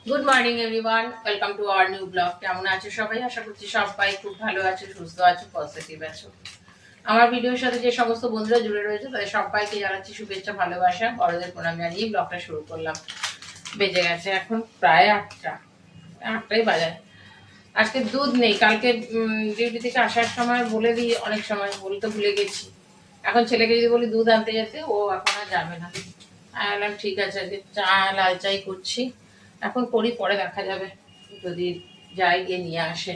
Good morning everyone, welcome to our new blog. কেমন আছো সবাই? আশা করছি সবাই খুব ভালো আছো, সুস্থ আছো, পজিটিভ আছো। আমার ভিডিওর সাথে যে সমস্ত বন্ধুরা জুড়ে রয়েছে তাদের সবাইকে জানাচ্ছি শুভেচ্ছা, ভালোবাসা, বড়দের প্রণাম জানিয়ে ব্লগটা শুরু করলাম। বেজে গেছে এখন প্রায় 8টাই বাজায়। আজকে দুধ নেই, কালকে ডিউটি থেকে আসার সময় বলে দিই, অনেক সময় বলতে ভুলে গেছি। এখন ছেলেকে যদি বলি দুধ আনতে যেতে, ও এখন আর যাবে না। বললাম ঠিক আছে, আজকে চা লাল চাই করছি, এখন করি, পরে দেখা যাবে যদি যাই গিয়ে নিয়ে আসে।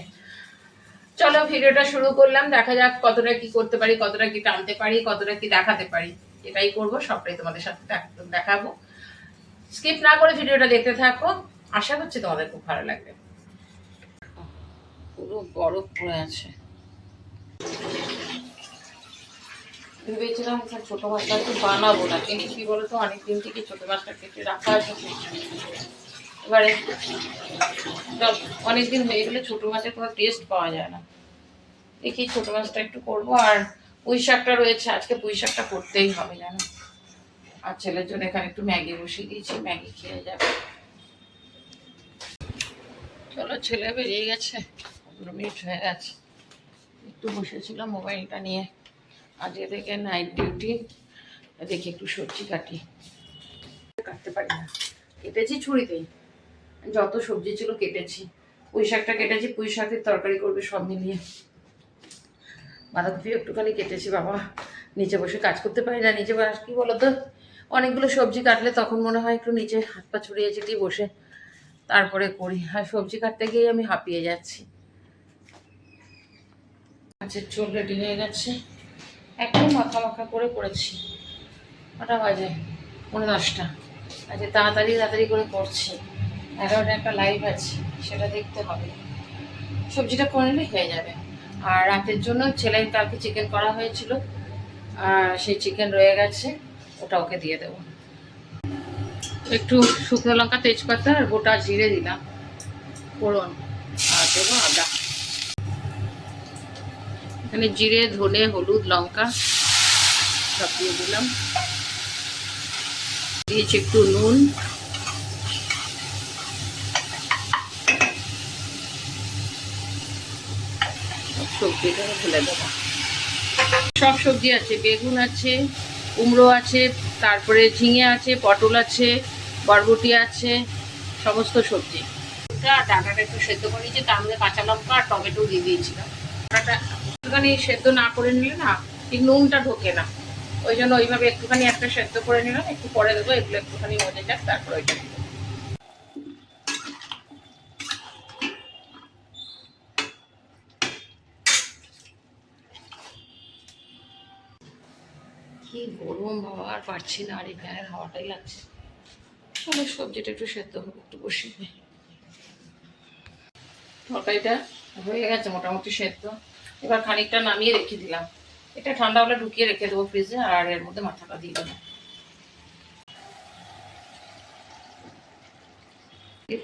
চলো ভিডিওটা শুরু করলাম, দেখা যাক কতটা কি করতে পারি, কতটা কি টানতে পারি, কতটা কি দেখাতে পারি। এটাই করব, সবটাই তোমাদের সাথে দেখাবো। স্কিপ না করে ভিডিওটা দেখতে থাকো, আশা করছি তোমাদের খুব ভালো লাগবে। পুরো বরফ পড়ে আছে। ভেবেছিলাম ছোট মাছটা একটু বানাবো না, কিন্তু কি বলতো অনেকদিন থেকে ছোট মাছটা কেটে রাখা আছে। এবারে অনেকদিন হয়ে গেলে ছোট মাছের কোনো টেস্ট পাওয়া যায় না। দেখি ছোট মাছটা একটু করবো। আর পুঁই শাকটা রয়েছে, আজকে পুঁই শাকটা করতেই হবে জানো। আর ছেলের জন্য এখানে একটু ম্যাগি বসিয়ে দিয়েছি, ম্যাগি খেয়ে যাবে। চলো, ছেলে বেরিয়ে গেছে, 15 মিনিট হয়ে গেছে। একটু বসেছিলাম মোবাইলটা নিয়ে, আজকে থেকে নাইট ডিউটি। দেখি একটু সবজি কাটতে পারি না, কেটেছি ছুরিতেই, যত সবজি ছিল কেটেছি। পুঁই শাকটা কেটেছি, পুঁই শাকের তরকারি করবে সব মিলিয়ে। বাঁধাকপি একটুখানি কেটেছি, বাবা নিচে বসে কাজ করতে পারি না। নিচে কি বলতো, অনেকগুলো সবজি কাটলে তখন মনে হয় একটু নিচে হাত পা ছড়িয়ে ছিটিয়ে বসে তারপরে করি। আর সবজি কাটতে গিয়ে আমি হাঁপিয়ে যাচ্ছি। মাছের ঝোল রেডি হয়ে গেছে, একদম মাখা মাখা করে করেছি। কটা বাজে? 10:30। আজকে তাড়াতাড়ি করে করছি। 11টায় একটা লাইভ আছে, সেটা দেখতে হবে। সবজিটা করে নিলে হয়ে যাবে। আর রাতের জন্য ছেলের কালকে চিকেন করা হয়েছিল, আর সেই চিকেন রয়ে গেছে, ওটা ওকে দিয়ে দেবো। একটু শুকনো লঙ্কা, তেজপাতা আর গোটা জিরে দিলাম ফোড়ন, আর দেবো আদা। এখানে জিরে, ধনে, হলুদ, লঙ্কা সব দিয়ে দিলাম। দিয়েছি একটু নুন, সবজিটা ঢেলে দেবো। সব সবজি আছে, বেগুন আছে, কুমড়ো আছে, তারপরে ঝিঙে আছে, পটল আছে, বরবটি আছে, সমস্ত সবজি। ডাঁটাটা একটু সেদ্ধ করে নিয়েছি, তার মধ্যে কাঁচা লঙ্কা আর টমেটো দিয়ে দিয়েছিলাম। ডাঁটাটা একটুখানি সেদ্ধ না করে নিলে না ঠিক নুনটা ঢোকে না, ওই জন্য ওইভাবে একটুখানি একটা সেদ্ধ করে নিলাম। একটু পরে দেবো, এগুলো একটুখানি মজে যাক, তারপর ওইটা দেবো। কি গরম বাবা, আর পারছি না, আর এই ফ্যানের হাওয়াটাই লাগছে। তাহলে সবজিটা একটু সেদ্ধ হোক, একটু বসিয়ে দিই। তরকারিটা হয়ে গেছে মোটামুটি সেদ্ধ। এবার খানিকটা নামিয়ে রেখে দিলাম, এটা ঠান্ডা হলে ঢুকিয়ে রেখে দেবো ফ্রিজে, আর এর মধ্যে মাথাটা দিয়ে দেবো।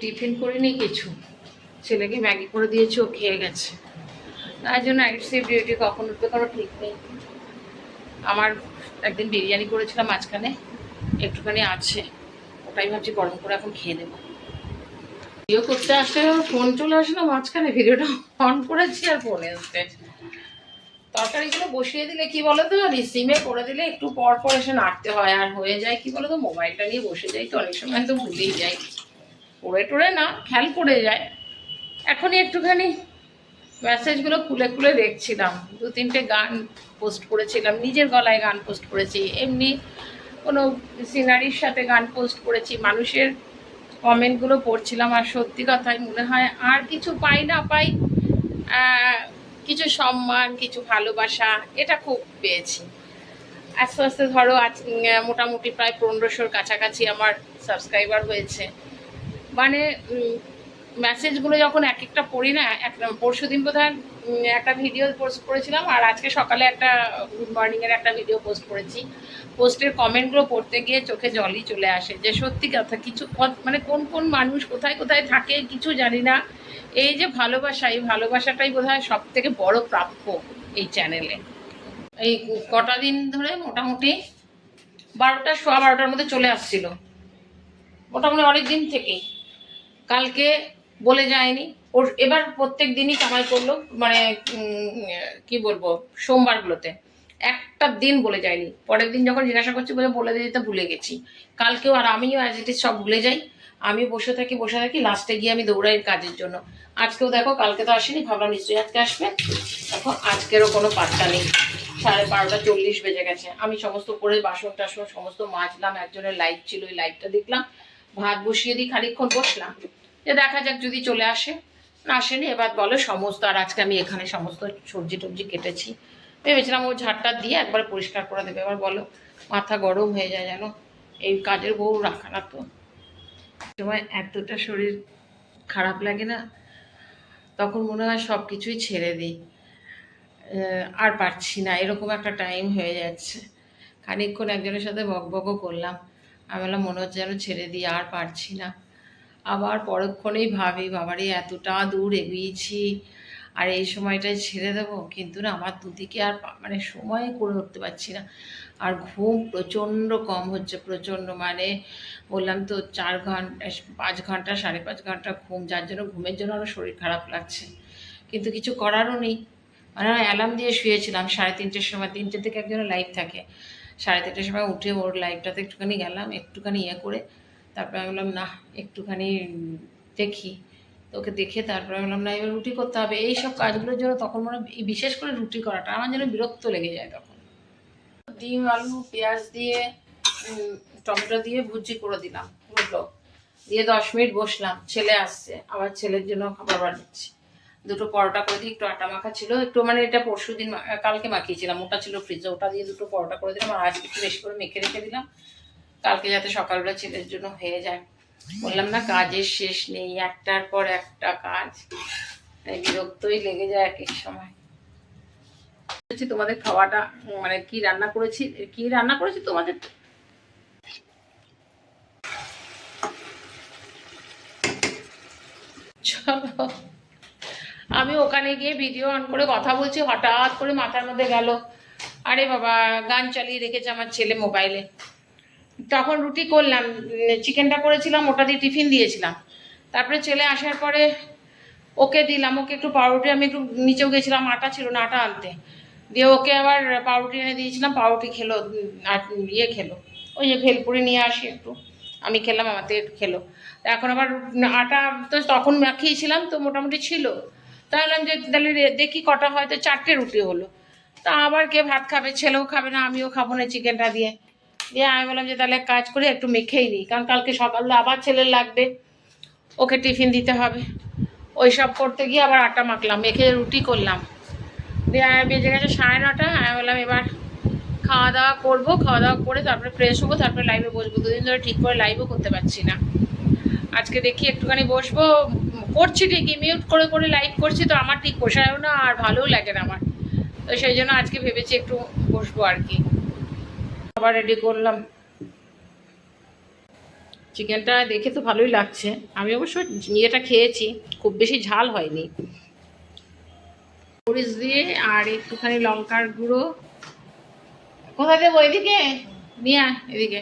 টিফিন করিনি কিছু, ছেলেকে ম্যাগি করে দিয়েছি, ও খেয়ে গেছে। তার জন্য অ্যাগ্রেসিভ ডিউটি কখন উঠবে কোনো ঠিক নেই। আমার একদিন বিরিয়ানি করেছিলাম মাঝখানে, একটুখানি আছে, ওটাই ভাবছি গরম করে এখন খেয়ে নেবো। ভিডিও করতে আসলে ফোন চলে আসে না মাঝখানে, ভিডিওটা অন করেছি আর ফোনে আসতে। তরকারিগুলো বসিয়ে দিলে কি বলতো, সিমে করে দিলে একটু পর পর এসে নাড়তে হয়, আর হয়ে যায় কি বলতো, মোবাইলটা নিয়ে বসে যাই তো অনেক সময় তো ভুলেই যাই, পড়ে টড়ে না খেয়াল পড়ে যায়। এখনই একটুখানি মেসেজগুলো খুলে খুলে দেখছিলাম, 2-3টে গান পোস্ট করেছিলাম, নিজের গলায় গান পোস্ট করেছি, এমনি কোনো সিনারির সাথে গান পোস্ট করেছি, মানুষের কমেন্টগুলো পড়ছিলাম। আর সত্যি কথাই মনে হয় আর কিছু পাই না পাই, কিছু সম্মান, কিছু ভালোবাসা, এটা খুব পেয়েছি। আস্তে আস্তে ধরো আজ মোটামুটি প্রায় 1500-র কাছাকাছি আমার সাবস্ক্রাইবার হয়েছে। মানে মেসেজগুলো যখন এক একটা পড়ি না, পরশু দিন বোধহয় একটা ভিডিও পোস্ট করেছিলাম, আর আজকে সকালে একটা গুড মর্নিংয়ের একটা ভিডিও পোস্ট করেছি। পোস্টের কমেন্টগুলো পড়তে গিয়ে চোখে জলই চলে আসে, যে সত্যি কথা কিছু মানে কোন কোন মানুষ কোথায় কোথায় থাকে কিছু জানি না। এই যে ভালোবাসা, এই ভালোবাসাটাই বোধহয় সব থেকে বড় প্রাপ্য এই চ্যানেলে। এই কটা দিন ধরে মোটামুটি 12টা, 12:15-র মধ্যে চলে আসছিল, মোটামুটি অনেক দিন থেকেই। কালকে বলে যায়নি, ওর এবার প্রত্যেক দিনই কামাই করলো, মানে কি বলবো, সোমবারগুলোতে একটা দিন বলে যায়নি। পরের দিন যখন জিজ্ঞাসা করছি বলে দিতে ভুলে গেছি। কালকেও আর আমিও অ্যাজ ইট ইজ সব ভুলে যাই। আমি বসে থাকি, লাস্টে গিয়ে আমি দৌড়াই কাজের জন্য। আজকেও দেখো, কালকে তো আসেনি, ভাবলাম নিশ্চয়ই আজকে আসবে, দেখো আজকেরও কোনো পাত্তা নেই। 12:30 বেজে গেছে। আমি সমস্ত করে বাসন টাসন সমস্ত মাজলাম, একজনের লাইভ ছিল, ওই লাইভটা দেখলাম, ভাত বসিয়ে দিই, খানিকক্ষণ বসলাম, যে দেখা যাক যদি চলে আসে। না আসেনি, এবার বলো সমস্ত, আর আজকে আমি এখানে সমস্ত সবজি টবজি কেটেছি, ভেবেছিলাম ও ঝাড়টা দিয়ে একবার পরিষ্কার করে দেবে। এবার বলো, মাথা গরম হয়ে যায় যেন, এই কাজের বউ রাখা না তো। সময় এতটা শরীর খারাপ লাগে না, তখন মনে হয় সব কিছুই ছেড়ে দিই, আর পারছি না, এরকম একটা টাইম হয়ে যাচ্ছে। খানিকক্ষণ একজনের সাথে বকবকও করলাম, আমি বললাম মনে হচ্ছে যেন ছেড়ে দিই, আর পারছি না। আবার পরক্ষণেই ভাবি, বাবারে এতটা দূর এগিয়েছি, আর এই সময়টায় ছেড়ে দেবো, কিন্তু না, আমার দুদিকে আর মানে সময় করে উঠতে পারছি না। আর ঘুম প্রচণ্ড কম হচ্ছে, প্রচণ্ড, মানে বললাম তো 4 ঘন্টা 5 ঘন্টা 5.5 ঘন্টা ঘুম, যার জন্য ঘুমের জন্য আরও শরীর খারাপ লাগছে, কিন্তু কিছু করারও নেই। মানে অ্যালার্ম দিয়ে শুয়েছিলাম 3:30-র সময়, 3টে থেকে একজনের লাইভ থাকে, 3:30-র সময় উঠে ওর লাইভটাতে একটুখানি গেলাম, একটুখানি ইয়ে করে তারপরে আমি বললাম না একটুখানি দেখি, তোকে দেখে তারপরে আমি বললাম না এবার রুটি করতে হবে। এই সব কাজগুলোর জন্য তখন মনে হয়, বিশেষ করে রুটি করাটা আমার যেন বিরক্ত লেগে যায় তখন। ডিম আলু পেঁয়াজ দিয়ে টমেটো দিয়ে ভুজি করে দিলাম পুরো, দিয়ে 10 মিনিট বসলাম। ছেলে আসছে, আবার ছেলের জন্য খাবার বানাচ্ছি। 2টো পরোটা করে দিই, একটু আটা মাখা ছিল, একটু মানে এটা পরশুদিন কালকে মাখিয়েছিলাম, ওটা ছিল ফ্রিজে, ওটা দিয়ে 2টো পরোটা করে দিলাম, আর আজকে একটু বেশি করে মেখে রেখে দিলাম, কালকে যাতে সকালবেলা ছেলের জন্য হয়ে যায়। বললাম না কাজের শেষ নেই, একটার পর একটা কাজ, বিরক্তই লেগে যায় এক এক সময়। তোমাদের খাওয়াটা মানে কি রান্না করেছি তোমাদের। চলো, আমি ওখানে গিয়ে ভিডিও অন করে কথা বলছি, হঠাৎ করে মাথার মধ্যে গেল, আরে বাবা গান চালিয়ে রেখেছে আমার ছেলে মোবাইলে। তখন রুটি করলাম, চিকেনটা করেছিলাম, ওটা দিয়ে টিফিন দিয়েছিলাম। তারপরে ছেলে আসার পরে ওকে দিলাম, ওকে একটু পাউরুটি, আমি একটু নিচেও গেছিলাম, আটা ছিল না, আটা আনতে, দিয়ে ওকে আবার পাউরুটি এনে দিয়েছিলাম, পাউরুটি খেলো, আর ইয়ে খেলো, ওই যে ভেলপুরি নিয়ে আসি একটু, আমি খেলাম, আমার থেকে একটু খেলো। এখন আবার আটা তো তখন মাখিয়েছিলাম, তো মোটামুটি ছিল, তাহলে যে তাহলে দেখি কটা, হয়তো 4টে রুটি হলো। তা আবার কে ভাত খাবে, ছেলেও খাবে না, আমিও খাবো না চিকেনটা দিয়ে। দিয়ে আমি বললাম যে তাহলে কাজ করে একটু মেখেই নিই, কারণ কালকে সকালে আবার ছেলের লাগবে, ওকে টিফিন দিতে হবে। ওই সব করতে গিয়ে আবার আটা মাখলাম, মেখে রুটি করলাম, দিয়ে বেজে গেছে 9:30। আমি বললাম এবার খাওয়া দাওয়া করবো, খাওয়া দাওয়া করে তারপরে ফ্রেশ হবো, তারপরে লাইভে বসবো। 2 দিন ধরে ঠিক করে লাইভও করতে পারছি না, আজকে দেখি একটুখানি বসবো। করছি ঠিকই, মিউট করে করে লাইভ করছি, তো আমার ঠিক পোষায়ও না, আর ভালোও লাগে না আমার, তো সেই জন্য আজকে ভেবেছি একটু বসবো আর কি। আবার রেডি করলাম, চিকেনটা দেখে তো ভালোই লাগছে, আমি অবশ্য ইয়েটা খেয়েছি, খুব বেশি ঝাল হয়নি, মরিচ দিয়ে আর একটুখানি লঙ্কার গুঁড়ো। কোথায় দেবো, এদিকে নিয়ে এদিকে।